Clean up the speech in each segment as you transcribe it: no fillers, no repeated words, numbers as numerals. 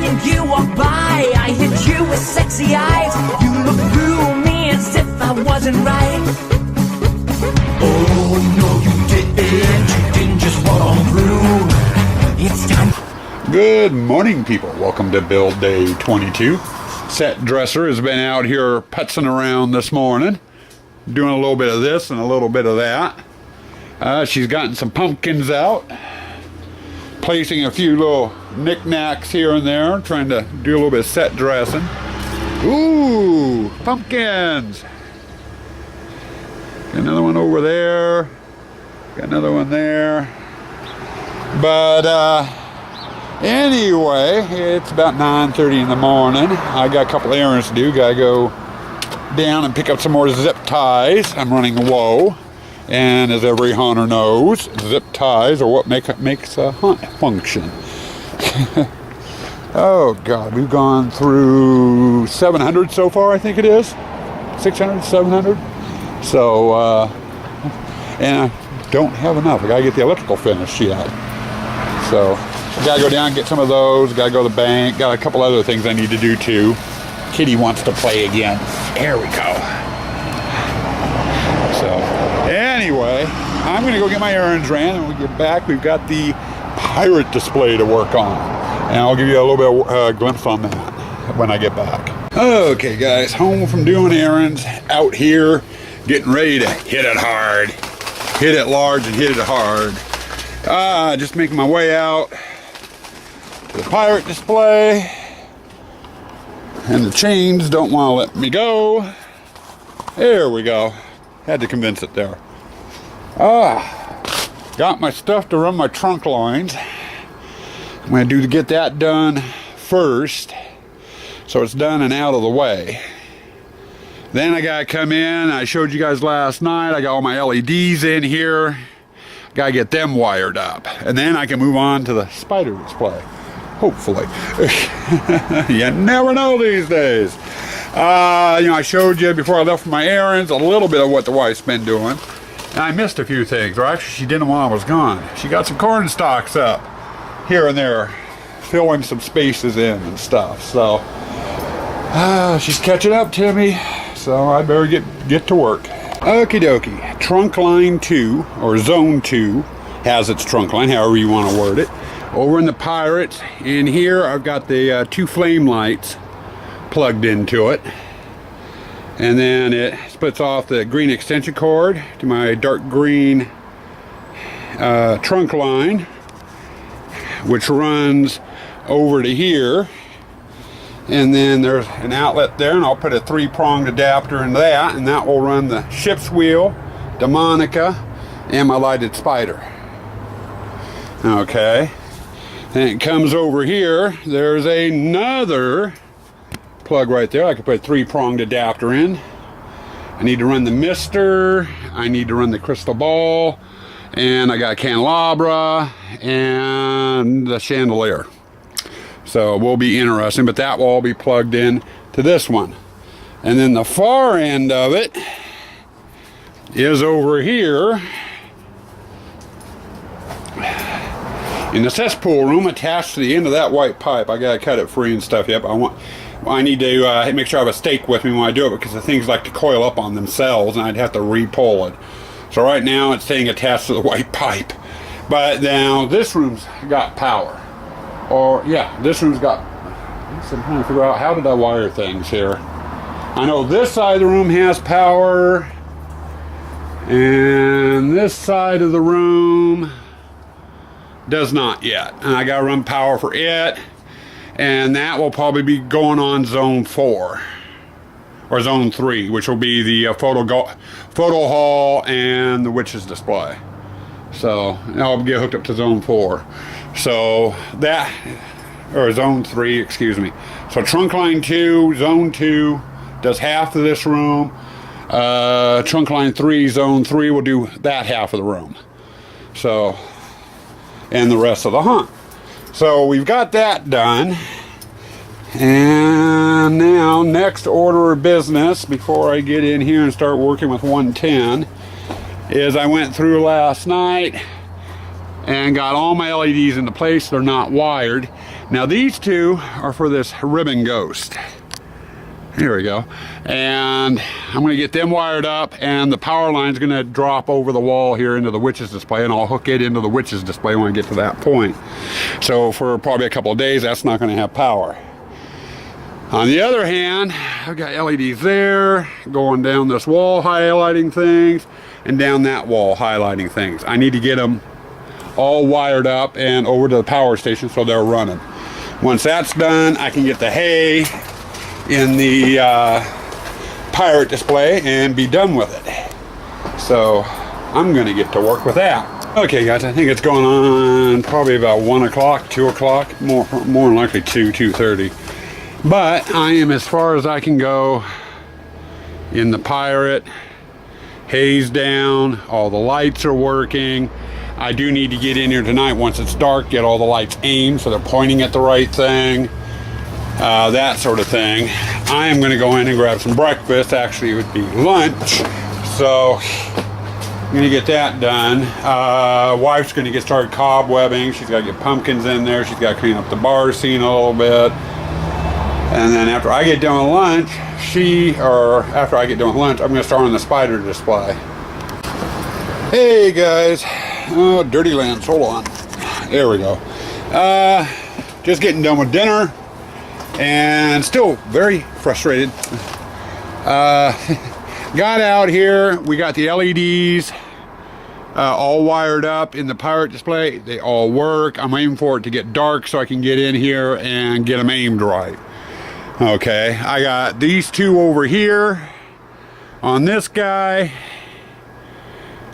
and you walk by, I hit you with sexy eyes. You look through me as if I wasn't right. Oh no, you didn't just walk on through. It's time. Good morning, people. Welcome to build day 22. Set dresser has been out here putzing around this morning, doing a little bit of this and a little bit of that. She's gotten some pumpkins out, placing a few little knickknacks here and there, trying to do a little bit of set dressing. Ooh, pumpkins! Got another one over there. Got another one there. But anyway, it's about 9:30 in the morning. I got a couple errands to do. Gotta go down and pick up some more zip ties. I'm running low. And as every hunter knows, zip ties are what makes a hunt function. Oh God, we've gone through 700 so far, I think it is. 600, 700. So, and I don't have enough. I gotta get the electrical finished yet. So, I gotta go down and get some of those. Gotta go to the bank. Got a couple other things I need to do too. Kitty wants to play again. There we go. So, anyway, I'm going to go get my errands ran, and when we get back, we've got the pirate display to work on. And I'll give you a little bit of glimpse on that when I get back. Okay, guys, home from doing errands, out here, getting ready to hit it hard. Hit it large and hit it hard. Just making my way out to the pirate display. And the chains don't want to let me go. There we go. Had to convince it there. Got my stuff to run my trunk lines. I'm going to get that done first, so it's done and out of the way. Then I got to come in. I showed you guys last night. I got all my LEDs in here. Got to get them wired up, and then I can move on to the spider display. Hopefully. You never know these days. I showed you before I left for my errands a little bit of what the wife's been doing. And I missed a few things, or actually she didn't while I was gone. She got some corn stalks up here and there, filling some spaces in and stuff. So, she's catching up to me, so I better get to work. Okie dokie. Trunk line 2, or zone 2, has its trunk line, however you want to word it. Over in the Pirates, in here I've got the 2 flame lights plugged into it, and then it splits off the green extension cord to my dark green trunk line, which runs over to here, and then there's an outlet there, and I'll put a 3-pronged adapter in that, and that will run the ship's wheel, Demonica, and my lighted spider. Okay, and it comes over here. There's another plug right there. I can put a 3-pronged adapter in. I need to run the mister, I need to run the crystal ball, and I got a candelabra and the chandelier. So it will be interesting, but that will all be plugged in to this one. And then the far end of it is over here in the cesspool room, attached to the end of that white pipe. I gotta cut it free and stuff yet, but I need to make sure I have a stake with me when I do it, because the things like to coil up on themselves and I'd have to re-pull it. So right now it's staying attached to the white pipe. But now this room's got power. Or, yeah, this room's got... I'm trying to figure out, how did I wire things here? I know this side of the room has power, and this side of the room does not yet. And I gotta run power for it, and that will probably be going on zone 4 or zone 3, which will be the photo hall and the witch's display. So I'll get hooked up to zone 4. So that, or zone 3, excuse me. So trunk line 2, zone 2 does half of this room. Trunk line 3, zone 3 will do that half of the room. So, and the rest of the hunt. So we've got that done. And now, next order of business, before I get in here and start working with 110, is I went through last night and got all my LEDs into place. They're not wired. Now these two are for this ribbon ghost. Here we go. And I'm going to get them wired up, and the power line's going to drop over the wall here into the witch's display, and I'll hook it into the witch's display when I get to that point. So for probably a couple of days, that's not going to have power. On the other hand, I've got LEDs there, going down this wall highlighting things, and down that wall highlighting things. I need to get them all wired up and over to the power station so they're running. Once that's done, I can get the hay in the pirate display and be done with it. So I'm gonna get to work with that. Okay guys, I think it's going on probably about 1 o'clock, 2 o'clock, more than likely 2:30. But I am as far as I can go in the pirate. Hay's down, all the lights are working. I do need to get in here tonight once it's dark, get all the lights aimed so they're pointing at the right thing. That sort of thing. I am going to go in and grab some breakfast. Actually, it would be lunch. So, I'm going to get that done. Wife's going to get started cobwebbing. She's got to get pumpkins in there. She's got to clean up the bar scene a little bit. And then after I get done with lunch, after I get done with lunch, I'm going to start on the spider display. Hey guys. Oh, dirty lens. Hold on. There we go. Just getting done with dinner. And still very frustrated. Got out here, we got the LEDs all wired up in the pirate display. They all work. I'm aiming for it to get dark so I can get in here and get them aimed right. Okay, I got these two over here on this guy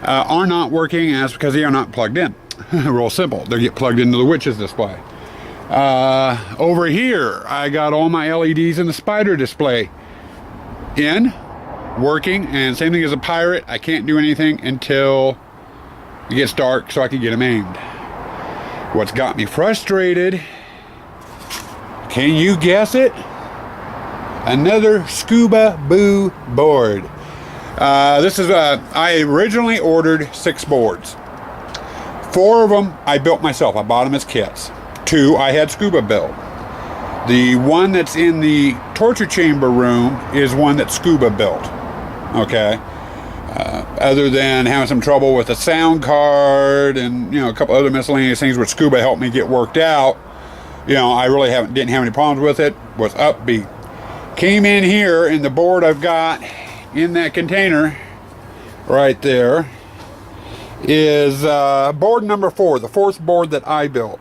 are not working, and that's because they are not plugged in. Real simple, they get plugged into the witch's display. Over here I got all my LEDs in the spider display working, and same thing as a pirate. I can't do anything until it gets dark so I can get them aimed. What's got me frustrated, can you guess it? Another Scuba Boo board. This is I originally ordered 6 boards. 4 of them I built myself. I bought them as kits. 2 I had Scuba built. The one that's in the torture chamber room is one that Scuba built. Okay. Other than having some trouble with the sound card and a couple other miscellaneous things which Scuba helped me get worked out, I really didn't have any problems with it. Was upbeat. Came in here, and the board I've got in that container right there is board number 4, the 4th board that I built.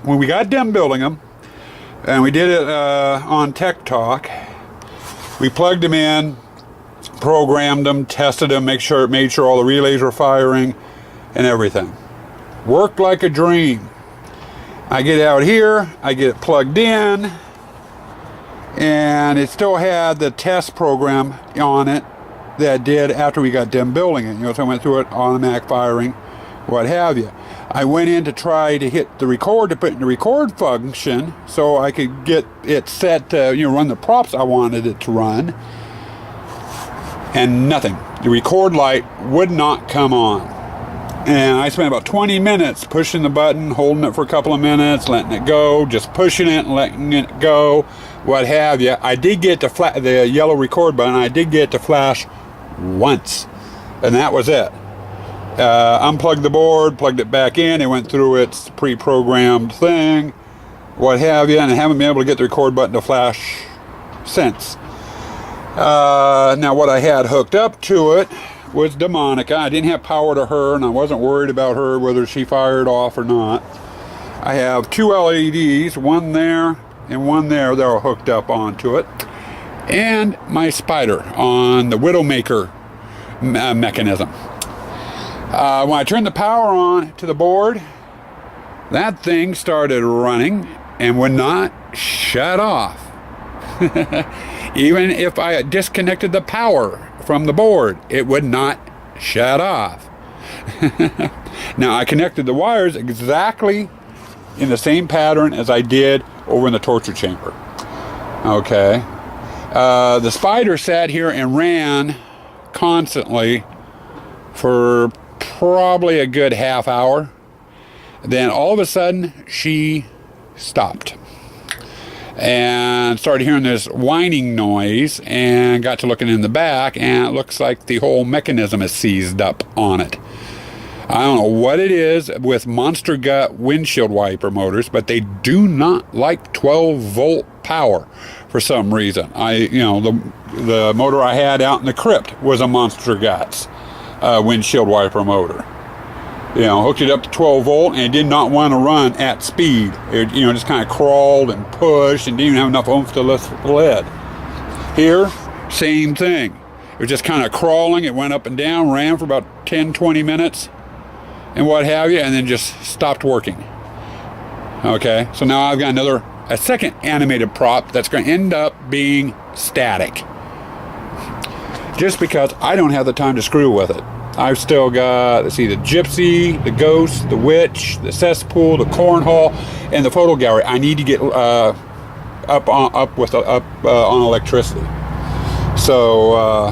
When we got done building them, and we did it on Tech Talk, we plugged them in, programmed them, tested them, made sure all the relays were firing and everything. Worked like a dream. I get out here, I get it plugged in, and it still had the test program on it that did after we got done building it. So I went through it, automatic firing, what have you. I went in to try to hit the record, to put in the record function so I could get it set to run the props I wanted it to run, and nothing. The record light would not come on, and I spent about 20 minutes pushing the button, holding it for a couple of minutes, letting it go, just pushing it and letting it go, what have you. I did get the yellow record button. I did get to flash once, and that was it. Unplugged the board, plugged it back in, it went through its pre-programmed thing, what have you, and I haven't been able to get the record button to flash since. Now what I had hooked up to it was Demonica. I didn't have power to her, and I wasn't worried about her, whether she fired off or not. I have 2 LEDs, one there and one there that are hooked up onto it, and my spider on the Widowmaker mechanism. When I turned the power on to the board, that thing started running and would not shut off. Even if I disconnected the power from the board, it would not shut off. Now I connected the wires exactly in the same pattern as I did over in the torture chamber. Okay. The spider sat here and ran constantly for probably a good half hour. Then all of a sudden she stopped. And started hearing this whining noise and got to looking in the back, and it looks like the whole mechanism is seized up on it. I don't know what it is with Monster Gut windshield wiper motors, but they do not like 12 volt power for some reason. The motor I had out in the crypt was a Monster Guts windshield wiper motor. Hooked it up to 12 volt, and it did not want to run at speed. It, just kind of crawled and pushed and didn't even have enough oomph to lift the lid. Here, same thing. It was just kind of crawling. It went up and down, ran for about 10, 20 minutes, and what have you, and then just stopped working. Okay, so now I've got a second animated prop that's going to end up being static. Just because I don't have the time to screw with it. I've still got, let's see, the Gypsy, the Ghost, the Witch, the Cesspool, the Cornhole, and the Photo Gallery. I need to get up on electricity. So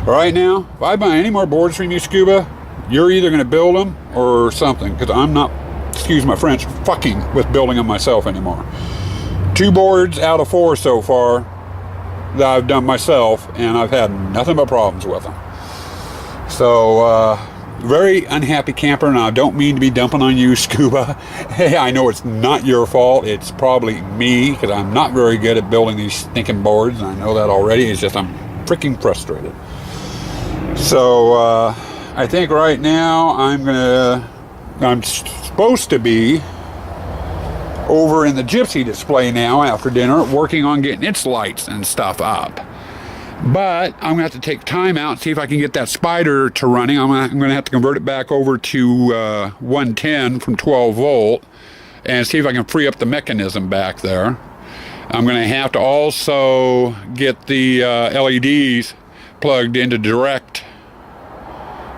right now, if I buy any more boards from you, Scuba, you're either going to build them or something, because I'm not, excuse my French, fucking with building them myself anymore. 2 boards out of 4 so far that I've done myself, and I've had nothing but problems with them. So, very unhappy camper, and I don't mean to be dumping on you, Scuba. Hey, I know it's not your fault. It's probably me, because I'm not very good at building these stinking boards, and I know that already. It's just I'm freaking frustrated. So, I think right now I'm supposed to be over in the Gypsy display now after dinner, working on getting its lights and stuff up. But I'm going to have to take time out and see if I can get that Spider to running. I'm going to have to convert it back over to 110 from 12 volt and see if I can free up the mechanism back there. I'm going to have to also get the LEDs plugged into direct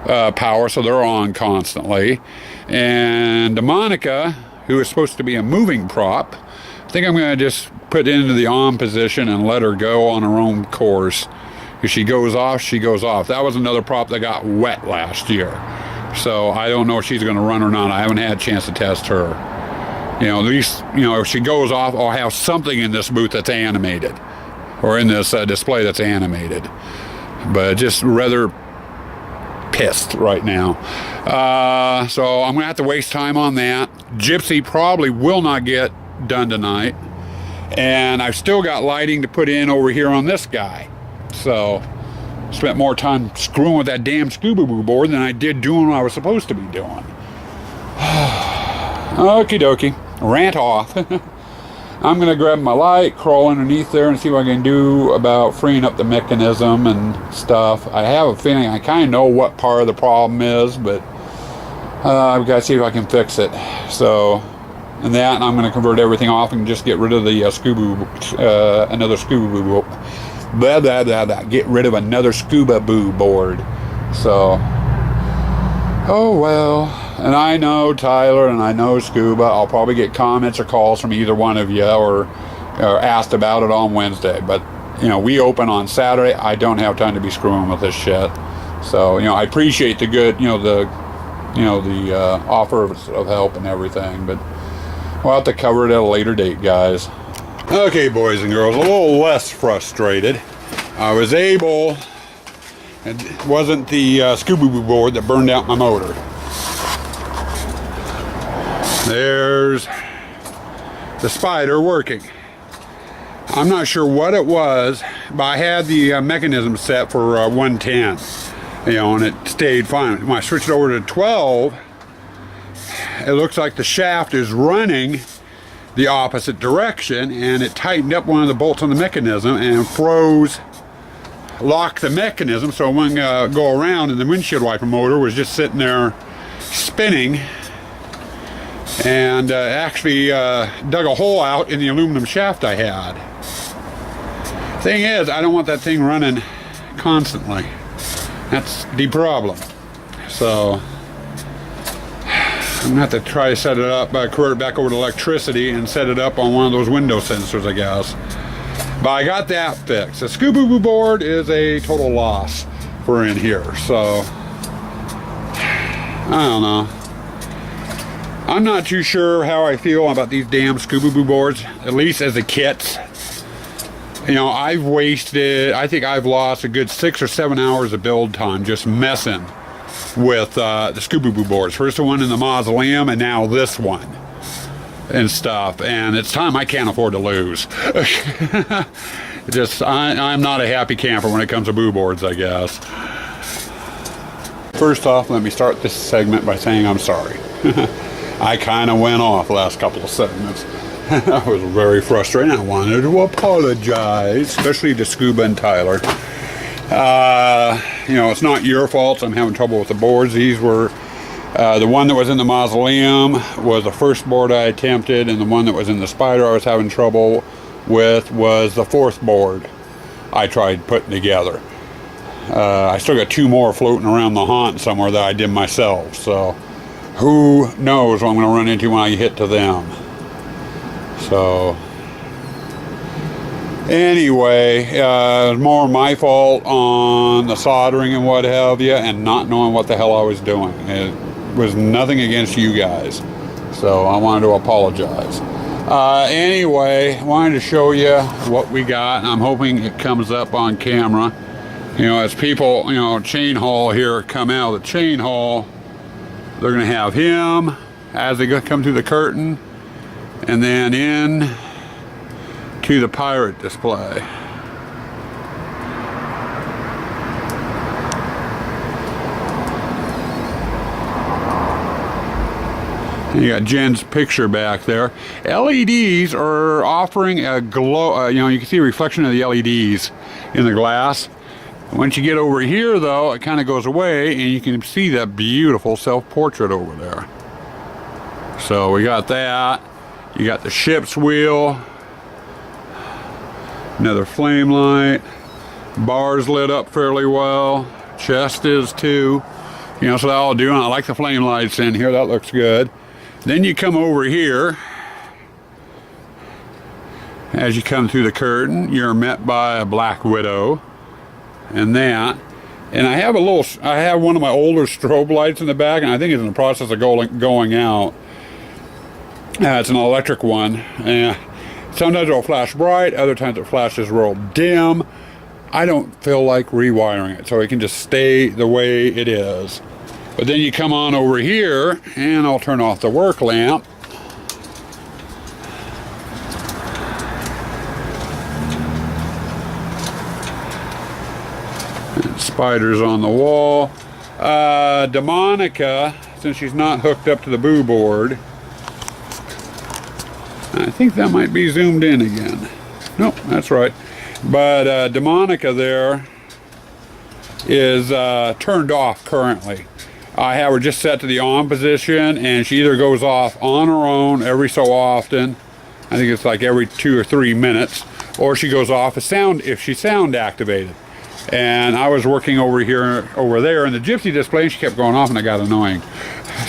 power, so they're on constantly. And Monica, who is supposed to be a moving prop, I think I'm going to just put it into the on position and let her go on her own course. If she goes off, she goes off. That was another prop that got wet last year. So I don't know if she's going to run or not. I haven't had a chance to test her. At least, if she goes off, I'll have something in this booth that's animated. Or in this display that's animated. But just rather pissed right now. So I'm going to have to waste time on that. Gypsy probably will not get done tonight. And I've still got lighting to put in over here on this guy. So spent more time screwing with that damn Scuba Boo board than I did doing what I was supposed to be doing. Okie dokie. Rant off. I'm going to grab my light, crawl underneath there, and see what I can do about freeing up the mechanism and stuff. I have a feeling I kind of know what part of the problem is, but I've got to see if I can fix it. So, and that, and I'm going to convert everything off and just get rid of the another Scuba Boo. Blah, blah, blah, blah. Get rid of another Scuba Boo board. So, oh well. And I know Tyler and I know Scuba. I'll probably get comments or calls from either one of you or asked about it on Wednesday. But, we open on Saturday. I don't have time to be screwing with this shit. So, I appreciate the good, the offer of help and everything. But we'll have to cover it at a later date, guys. Okay, boys and girls, a little less frustrated. I was able, it wasn't the Scuba Boo board that burned out my motor. There's the Spider working. I'm not sure what it was, but I had the mechanism set for 110, and it stayed fine. When I switched it over to 12, it looks like the shaft is running the opposite direction, and it tightened up one of the bolts on the mechanism and locked the mechanism, so it wouldn't go around, and the windshield wiper motor was just sitting there spinning, and actually dug a hole out in the aluminum shaft I had. Thing is, I don't want that thing running constantly. That's the problem. So I'm going to have to try to set it up, convert it back over to electricity and set it up on one of those window sensors, I guess. But I got that fixed. The Scuba Boo board is a total loss for in here, so I don't know. I'm not too sure how I feel about these damn Scuba Boo boards, at least as a kit. You know, I think I've lost a good 6 or 7 hours of build time just messing with the Scuba Boo boards. First the one in the mausoleum, and now this one and stuff. And it's time I can't afford to lose. I'm not a happy camper when it comes to boo boards, I guess. First off, let me start this segment by saying I'm sorry. I kind of went off the last couple of segments. I was very frustrated. I wanted to apologize, especially to Scuba and Tyler. You know, it's not your fault. I'm having trouble with the boards. These were the one that was in the mausoleum was the first board I attempted, and the one that was in the spider I was having trouble with was the fourth board I tried putting together. I still got 2 more floating around the haunt somewhere that I did myself, so who knows what I'm going to run into when I hit to them. So anyway, it's more my fault on the soldering and what have you, and not knowing what the hell I was doing. It was nothing against you guys, so I wanted to apologize. Anyway, I wanted to show you what we got, and I'm hoping it comes up on camera. You know, as people, you know, chain haul here come out of the chain haul, they're going to have him as they come through the curtain, and then in to the pirate display. And you got Jen's picture back there. LEDs are offering a glow, you know, you can see a reflection of the LEDs in the glass. Once you get over here, though, it kind of goes away, and you can see that beautiful self-portrait over there. So we got that. You got the ship's wheel. Another flame light. Bar's lit up fairly well. Chest is too. You know, so they're all doing. I like the flame lights in here. That looks good. Then you come over here. As you come through the curtain, you're met by a Black Widow. And that, and I have one of my older strobe lights in the back, and I think it's in the process of going out. It's an electric one, and sometimes it'll flash bright, other times it flashes real dim. I don't feel like rewiring it, so it can just stay the way it is. But then you come on over here, and I'll turn off the work lamp. Spiders on the wall. Demonica, since she's not hooked up to the boo board, I think that might be zoomed in again. Nope, that's right. But Demonica there is turned off currently. I have her just set to the on position, and she either goes off on her own every so often. I think it's like every 2 or 3 minutes, or she goes off if she's sound activated. And I was working over there in the Gypsy display, and she kept going off, and I got annoying.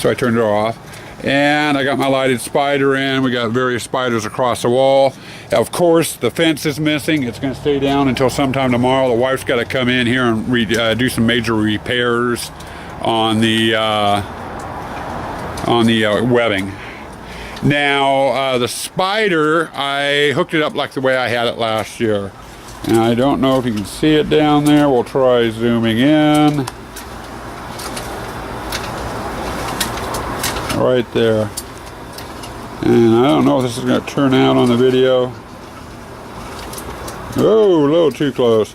So I turned her off. And I got my lighted spider in. We got various spiders across the wall. Of course, the fence is missing. It's going to stay down until sometime tomorrow. The wife's got to come in here and do some major repairs on the webbing. Now, the spider, I hooked it up like the way I had it last year. And I don't know if you can see it down there. We'll try zooming in. Right there. And I don't know if this is going to turn out on the video. Oh, a little too close.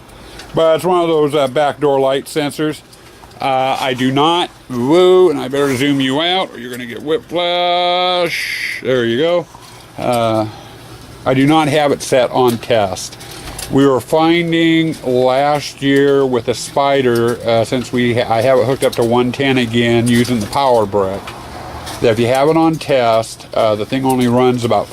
But it's one of those backdoor light sensors. I do not. Whoa, and I better zoom you out or you're going to get whiplash. There you go. I do not have it set on test. We were finding last year with a spider, since I have it hooked up to 110 again using the power brick, that if you have it on test, the thing only runs gives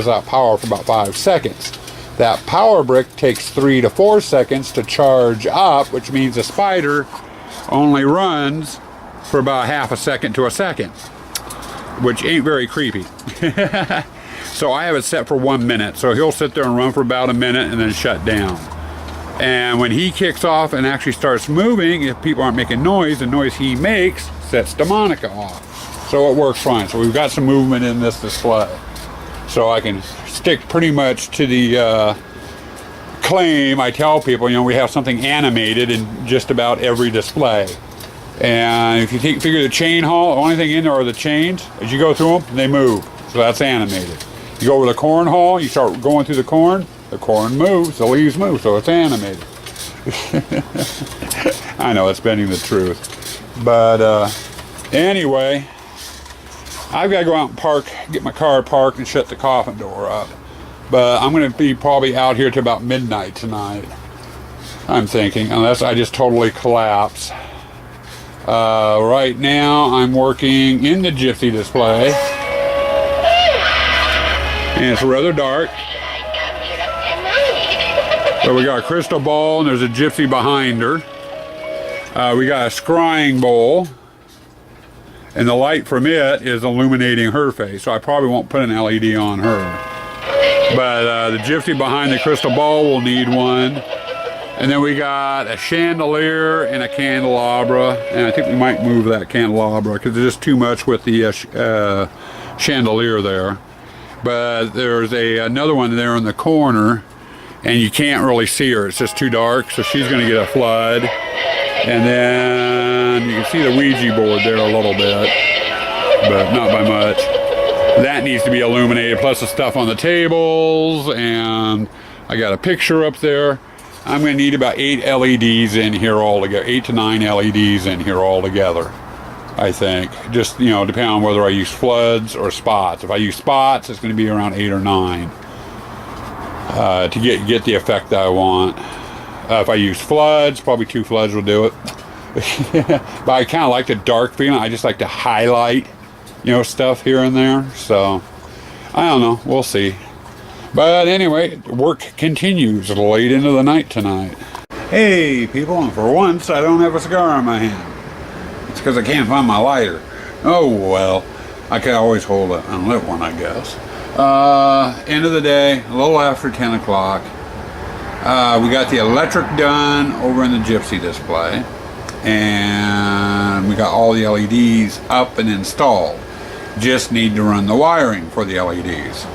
out power for about 5 seconds. That power brick takes 3 to 4 seconds to charge up, which means the spider only runs for about half a second to a second, which ain't very creepy. So I have it set for 1 minute. So he'll sit there and run for about a minute and then shut down. And when he kicks off and actually starts moving, if people aren't making noise, the noise he makes sets Demonica off. So it works fine. So we've got some movement in this display. So I can stick pretty much to the claim. I tell people, you know, we have something animated in just about every display. And if you figure the chain haul, the only thing in there are the chains. As you go through them, they move. So that's animated. You go over the corn haul, you start going through the corn moves, the leaves move, so it's animated. I know, it's bending the truth. But anyway, I've got to go out and park, get my car parked and shut the coffin door up. But I'm going to be probably out here till about midnight tonight, I'm thinking, unless I just totally collapse. Right now, I'm working in the Gypsy display. And it's rather dark. So we got a crystal ball and there's a gypsy behind her. We got a scrying bowl. And the light from it is illuminating her face. So I probably won't put an LED on her. But the gypsy behind the crystal ball will need one. And then we got a chandelier and a candelabra. And I think we might move that candelabra because there's just too much with the chandelier there. But there's another one there in the corner, and you can't really see her. It's just too dark, so she's going to get a flood. And then you can see the Ouija board there a little bit, but not by much. That needs to be illuminated, plus the stuff on the tables, and I got a picture up there. I'm going to need about 8 LEDs in here altogether, 8 to 9 LEDs in here altogether. I think, just, you know, depending on whether I use floods or spots. If I use spots, it's going to be around 8 or 9 to get the effect that I want. If I use floods, probably 2 floods will do it. But I kind of like the dark feeling. I just like to highlight, you know, stuff here and there. So I don't know, we'll see. But anyway, work continues late into the night tonight. Hey people, and for once I don't have a cigar in my hand. It's because I can't find my lighter. Oh well, I can always hold an unlit one, I guess. End of the day, a little after 10 o'clock. We got the electric done over in the Gypsy display. And we got all the LEDs up and installed. Just need to run the wiring for the LEDs.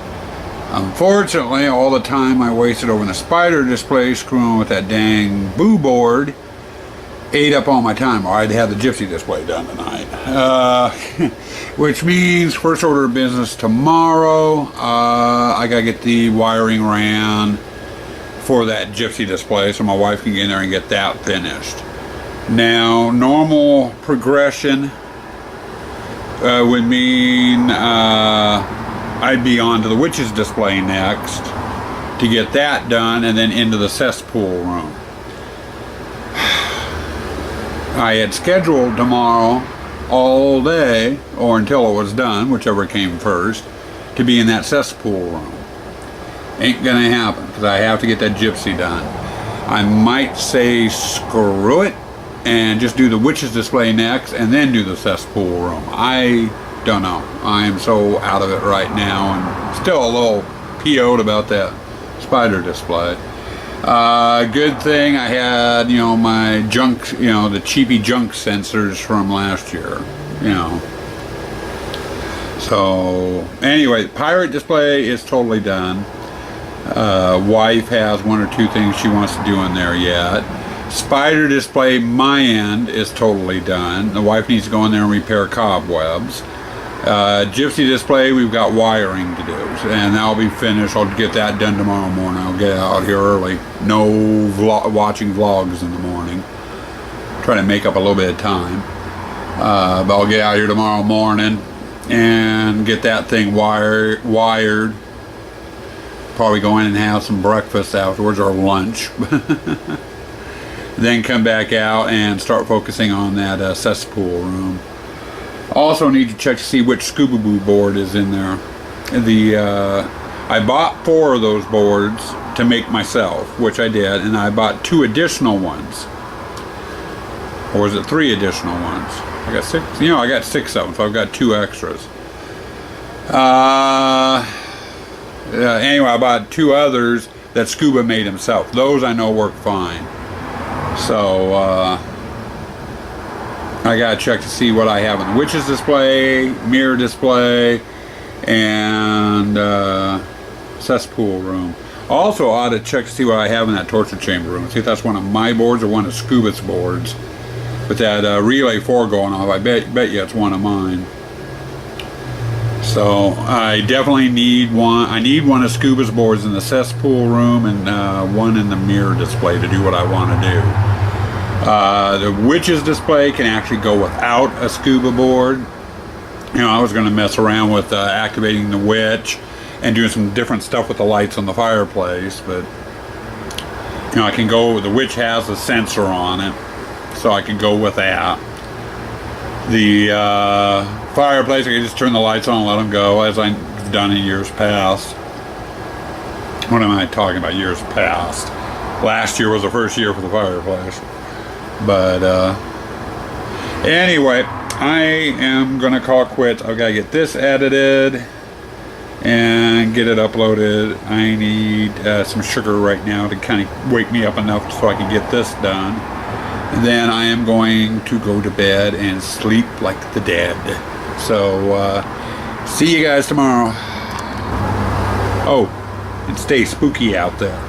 Unfortunately, all the time I wasted over in the Spider display screwing with that dang boo board ate up all my time, or I'd have the Gypsy display done tonight. Which means first order of business tomorrow, I gotta get the wiring ran for that Gypsy display so my wife can get in there and get that finished. Now, normal progression would mean I'd be on to the Witches display next to get that done, and then into the cesspool room. I had scheduled tomorrow all day, or until it was done, whichever came first, to be in that cesspool room. Ain't gonna happen, because I have to get that Gypsy done. I might say screw it, and just do the Witches display next, and then do the cesspool room. I don't know. I am so out of it right now, and still a little PO'd about that Spider display. Good thing I had, you know, my junk, you know, the cheapy junk sensors from last year, you know. So, anyway, Pirate display is totally done. Wife has 1 or 2 things she wants to do in there yet. Spider display, my end, is totally done. The wife needs to go in there and repair cobwebs. Gypsy display, we've got wiring to do, and that'll be finished. I'll get that done tomorrow morning. I'll get out here early. No watching vlogs in the morning. Try to make up a little bit of time. But I'll get out here tomorrow morning and get that thing wired. Probably go in and have some breakfast afterwards, or lunch. Then come back out and start focusing on that cesspool room. Also need to check to see which Scuba Boo board is in there. I bought 4 of those boards to make myself, which I did, and I bought 2 additional ones. Or was it 3 additional ones? I got 6. You know, I got 6 of them, so I've got 2 extras. Anyway, I bought 2 others that Scuba made himself. Those I know work fine. So, I gotta check to see what I have in the witches display, mirror display, and cesspool room. Also ought to check to see what I have in that torture chamber room. See if that's one of my boards or one of Scuba's boards. With that relay 4 going off, I bet you it's one of mine. So I definitely need one. I need one of Scuba's boards in the cesspool room and one in the mirror display to do what I want to do. The witches display can actually go without a Scuba board. You know, I was going to mess around with activating the witch and doing some different stuff with the lights on the fireplace, but you know, I can go. The witch has a sensor on it, so I can go with that. The fireplace, I can just turn the lights on and let them go, as I've done in years past. What am I talking about? Years past. Last year was the first year for the fireplace. But anyway, I am gonna call it quits. I've got to get this edited and get it uploaded. I need some sugar right now to kind of wake me up enough so I can get this done. And then I am going to go to bed and sleep like the dead. So see you guys tomorrow. Oh, and stay spooky out there.